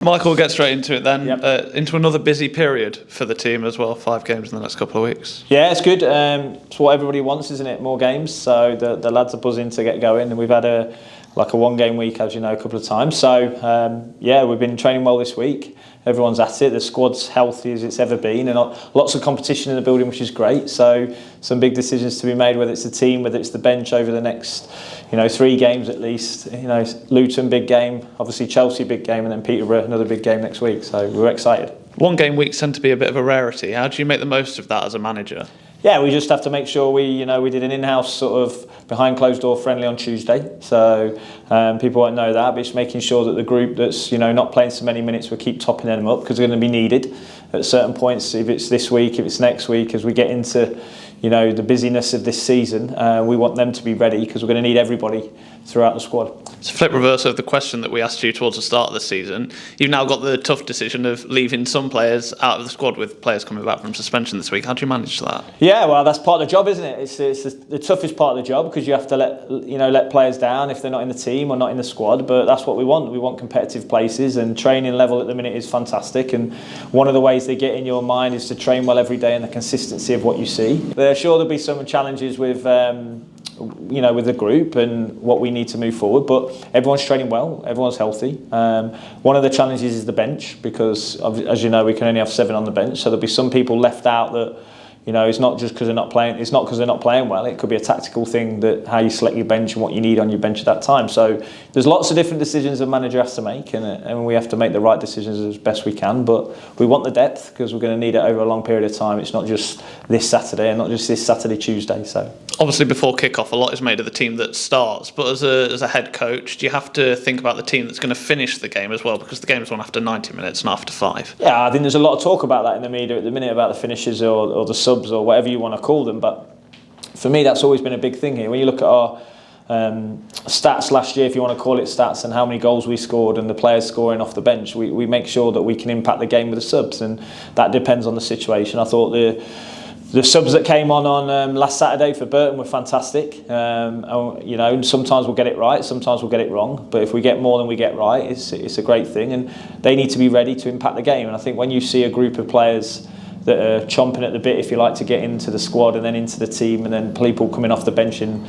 Michael, we'll get straight into it then. Yep. Into another busy period for the team as well. 5 games in the next couple of weeks. Yeah, it's good. It's what everybody wants, isn't it? More games. So the lads are buzzing to get going, and we've had a 1-game week, as you know, a couple of times. So we've been training well this week. Everyone's at it. The squad's healthy as it's ever been, and lots of competition in the building, which is great. So some big decisions to be made, whether it's the team, whether it's the bench over the next 3 games at least. Luton, big game, obviously Chelsea, big game, and then Peterborough, another big game next week. So we're excited. 1-game weeks tend to be a bit of a rarity. How do you make the most of that as a manager? Yeah, we just have to make sure we did an in-house sort of behind closed door friendly on Tuesday. So people won't know that, but it's making sure that the group that's not playing so many minutes, we'll keep topping them up because they're going to be needed at certain points. If it's this week, if it's next week, as we get into the busyness of this season, we want them to be ready because we're going to need everybody throughout the squad. It's a flip reverse of the question that we asked you towards the start of the season. You've now got the tough decision of leaving some players out of the squad with players coming back from suspension this week. How do you manage that? Yeah, well, that's part of the job, isn't it? It's the toughest part of the job because you have to let players down if they're not in the team or not in the squad. But that's what we want. We want competitive places, and training level at the minute is fantastic. And one of the ways they get in your mind is to train well every day and the consistency of what you see. There's sure there'll be some challenges with with the group and what we need to move forward, but everyone's training well, everyone's healthy. One of the challenges is the bench because, as you know, we can only have 7 on the bench, so there'll be some people left out that it's not just because they're not playing. It's not because they're not playing well. It could be a tactical thing that how you select your bench and what you need on your bench at that time. So there's lots of different decisions a manager has to make, and we have to make the right decisions as best we can. But we want the depth because we're going to need it over a long period of time. It's not just this Saturday and not just this Saturday, Tuesday. So obviously, before kick-off, a lot is made of the team that starts. But as a head coach, do you have to think about the team that's going to finish the game as well? Because the game's on after 90 minutes, not after 5. Yeah, I think there's a lot of talk about that in the media at the minute about the finishers or the subs or whatever you want to call them. But for me, that's always been a big thing here. When you look at our stats last year, if you want to call it stats, and how many goals we scored and the players scoring off the bench, we make sure that we can impact the game with the subs, and that depends on the situation. I thought the subs that came on last Saturday for Burton were fantastic. Sometimes we'll get it right, sometimes we'll get it wrong. But if we get more than we get right, it's a great thing, and they need to be ready to impact the game. And I think when you see a group of players that are chomping at the bit, if you like, to get into the squad and then into the team, and then people coming off the bench and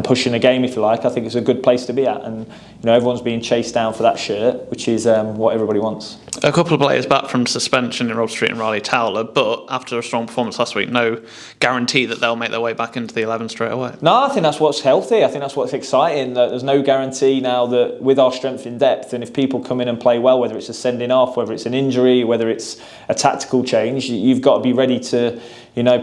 pushing the game, if you like, I think it's a good place to be at. And everyone's being chased down for that shirt, which is what everybody wants. A couple of players back from suspension in Rob Street and Riley Towler, but after a strong performance last week, no guarantee that they'll make their way back into the 11 straight away. No, I think that's what's healthy. I think that's what's exciting. That there's no guarantee now that with our strength in depth, and if people come in and play well, whether it's a sending off, whether it's an injury, whether it's a tactical change, you've got to be ready to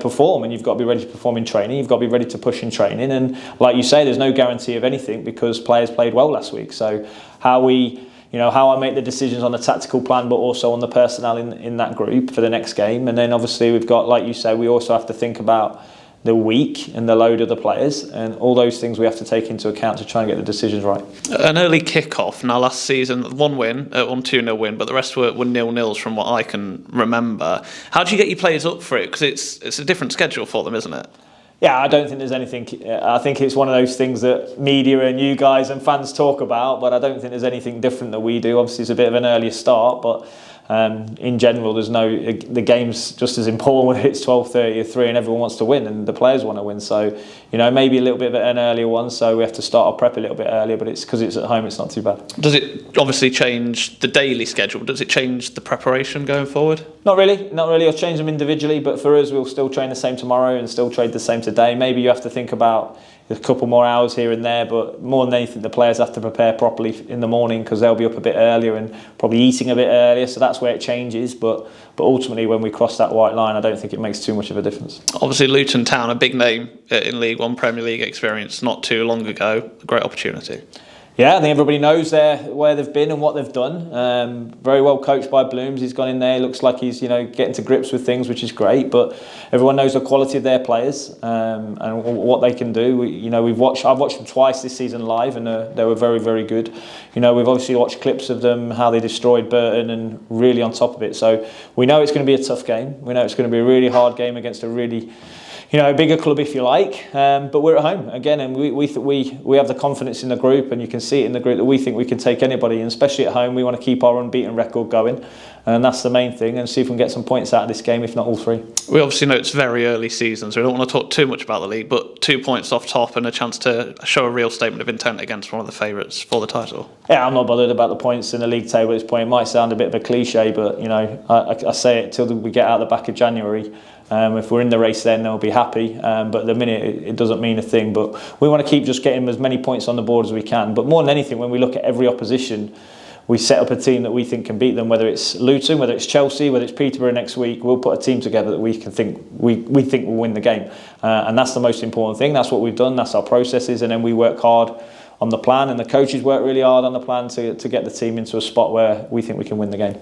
perform, and you've got to be ready to perform in training. You've got to be ready to push in training, and like you say, there's no guarantee of anything because players played well last week. So how I make the decisions on the tactical plan, but also on the personnel in that group for the next game. And then obviously we've got, like you say, we also have to think about the week and the load of the players, and all those things we have to take into account to try and get the decisions right. An early kick-off. Now, last season, 1 win, 2-0 win, but the rest were 0-0s from what I can remember. How do you get your players up for it? Because it's a different schedule for them, isn't it? Yeah, I don't think there's anything. I think it's one of those things that media and you guys and fans talk about, but I don't think there's anything different that we do. Obviously, it's a bit of an earlier start, but in general, the game's just as important when it's 12:30 or 3 and everyone wants to win and the players want to win. So, maybe a little bit of an earlier one, so we have to start our prep a little bit earlier, but it's because it's at home, it's not too bad. Does it obviously change the daily schedule? Does it change the preparation going forward? Not really. I'll change them individually, but for us, we'll still train the same tomorrow and still trade the same today. Maybe you have to think about a couple more hours here and there, but more than anything, the players have to prepare properly in the morning because they'll be up a bit earlier and probably eating a bit earlier, so that's where it changes. But ultimately, when we cross that white line, I don't think it makes too much of a difference. Obviously, Luton Town, a big name in League One, Premier League experience not too long ago, a great opportunity. Yeah, I think everybody knows where they've been and what they've done. Very well coached by Blooms. He's gone in there. Looks like he's getting to grips with things, which is great. But everyone knows the quality of their players and what they can do. I've watched them twice this season live, and they were very, very good. We've obviously watched clips of them, how they destroyed Burton, and really on top of it. So we know it's going to be a tough game. We know it's going to be a really hard game against a really a bigger club if you like, but we're at home again, and we have the confidence in the group, and you can see it in the group that we think we can take anybody, and especially at home we want to keep our unbeaten record going, and that's the main thing, and see if we can get some points out of this game, if not all three. We obviously know it's very early season, so we don't want to talk too much about the league, but 2 points off top and a chance to show a real statement of intent against one of the favourites for the title. Yeah, I'm not bothered about the points in the league table at this point. It might sound a bit of a cliche, but I say it till we get out the back of January. If we're in the race then we'll be happy, but at the minute it doesn't mean a thing. But we want to keep just getting as many points on the board as we can. But more than anything, when we look at every opposition, we set up a team that we think can beat them, whether it's Luton, whether it's Chelsea, whether it's Peterborough next week. We'll put a team together that we think will win the game, and that's the most important thing. That's what we've done, that's our processes, and then we work hard on the plan, and the coaches work really hard on the plan to get the team into a spot where we think we can win the game.